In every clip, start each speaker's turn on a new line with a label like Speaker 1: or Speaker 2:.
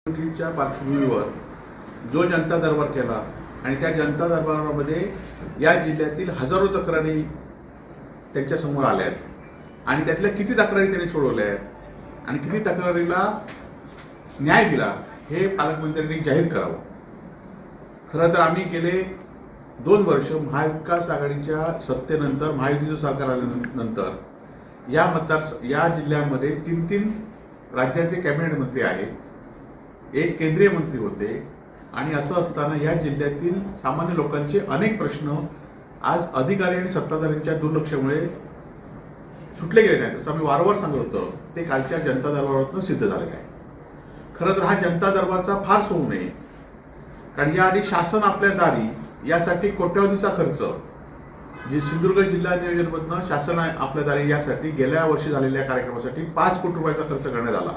Speaker 1: निवडणुकीच्या पार्श्वभूमीवर जो जनता दरबार केला आणि त्या जनता दरबारामध्ये या जिल्ह्यातील हजारो तक्रारी त्यांच्यासमोर आल्या आहेत आणि त्यातल्या किती तक्रारी त्यांनी सोडवल्या आहेत आणि किती तक्रारीला न्याय दिला हे पालकमंत्र्यांनी जाहीर करावं. खरं तर आम्ही गेले 2 वर्ष महाविकास आघाडीच्या सत्तेनंतर महायुतीचं सरकार आल्यानंतर या जिल्ह्यामध्ये 3 राज्याचे कॅबिनेट मंत्री आहेत, एक केंद्रीय मंत्री होते आणि असं असताना या जिल्ह्यातील सामान्य लोकांचे अनेक प्रश्न आज अधिकारी आणि सत्ताधाऱ्यांच्या दुर्लक्षामुळे सुटले गेले नाहीत. असं आम्ही वारंवार सांगत होतो. ते कालच्या जनता दरबारातून सिद्ध झालेलं आहे. खरं तर हा जनता दरबारचा फार होऊ नये, कारण याआधी शासन आपल्या दारी यासाठी कोट्यवधीचा खर्च जी सिंधुदुर्ग जिल्हा नियोजनमधनं शासन आपल्या दारी यासाठी गेल्या वर्षी झालेल्या कार्यक्रमासाठी 5 कोटी रुपयाचा खर्च करण्यात आला.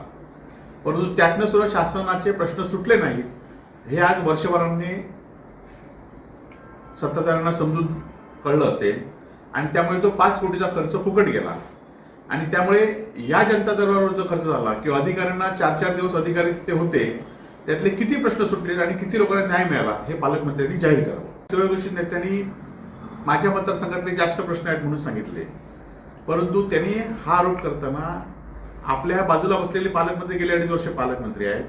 Speaker 1: परंतु त्यातनं सुद्धा शासनाचे प्रश्न सुटले नाहीत हे आज वर्षभराने सत्ताधाऱ्यांना समजून कळलं असेल आणि त्यामुळे तो 5 कोटीचा खर्च फुकट गेला. आणि त्यामुळे या जनता दरबारावर जो खर्च झाला किंवा अधिकाऱ्यांना 4 दिवस अधिकारी तिथे होते त्यातले किती प्रश्न सुटले आणि किती लोकांना न्याय मिळाला हे पालकमंत्र्यांनी जाहीर करावं. सूर्यवंशी नेत्यांनी माझ्या मतदारसंघातले जास्त प्रश्न आहेत म्हणून सांगितले, परंतु त्यांनी हा आरोप करताना आपल्या बाजूला बसलेले पालकमंत्री गेले 2.5 वर्ष पालकमंत्री आहेत,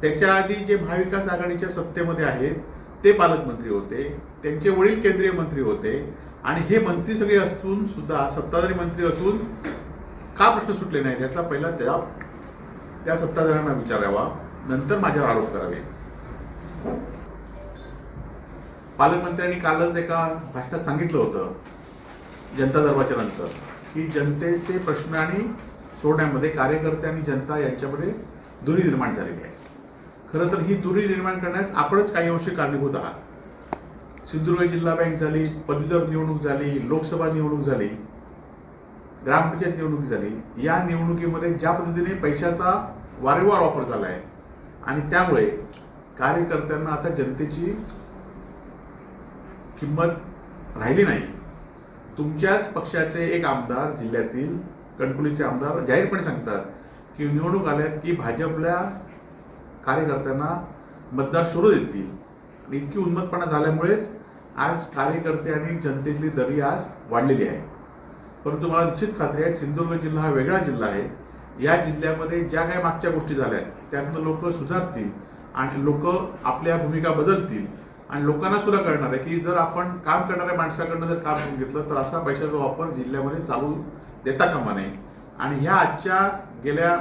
Speaker 1: त्याच्या आधी जे महाविकास आघाडीच्या सत्तेमध्ये आहेत ते पालकमंत्री होते, त्यांचे वडील केंद्रीय मंत्री होते आणि हे मंत्री सगळे असून सुद्धा सत्ताधारी मंत्री असून का प्रश्न सुटले नाहीत याचा पहिला त्या सत्ताधाऱ्यांना विचारावा, नंतर माझ्यावर आरोप करावे. पालकमंत्र्यांनी कालच एका भाषणात सांगितलं होतं जनता दरबारच्या नंतर की जनतेचे प्रश्न आणि सोडण्यामध्ये कार्यकर्ते आणि जनता यांच्यामध्ये दुरी निर्माण झालेली आहे. खरं तर ही दुरी निर्माण करण्यास आपणच काही अंशी कारणीभूत आहात. सिंधुदुर्ग जिल्हा बँक झाली, पदवीधर निवडणूक झाली, लोकसभा निवडणूक झाली, ग्रामपंचायत निवडणूक झाली. या निवडणुकीमध्ये ज्या पद्धतीने पैशाचा वारंवार वापर झाला आहे आणि त्यामुळे कार्यकर्त्यांना आता जनतेची किंमत राहिली नाही. तुमच्याच पक्षाचे एक आमदार, जिल्ह्यातील कणकवलीचे आमदार जाहीरपणे सांगतात की निवडणूक आल्यात की भाजपला कार्यकर्त्यांना मतदार सोडू देतील आणि इतकी उन्मत्तपणा झाल्यामुळेच आज कार्यकर्ते आणि जनतेतली दरी आज वाढलेली आहे. परंतु मला निश्चित खात्री आहे सिंधुदुर्ग जिल्हा हा वेगळा जिल्हा आहे. या जिल्ह्यामध्ये ज्या काही मागच्या गोष्टी झाल्या त्यातनं लोक सुधारतील आणि लोक आपल्या भूमिका बदलतील आणि लोकांना सुद्धा कळणार आहे की जर आपण काम करणाऱ्या माणसाकडनं जर काम करून घेतलं तर असा पैशाचा वापर जिल्ह्यामध्ये चालू देता कामा नये. आणि ह्या आजच्या गेल्या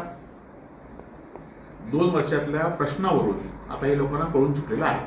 Speaker 1: 2 वर्षातल्या प्रश्नावरून आता हे लोकांना कळून चुकलेलं आहे.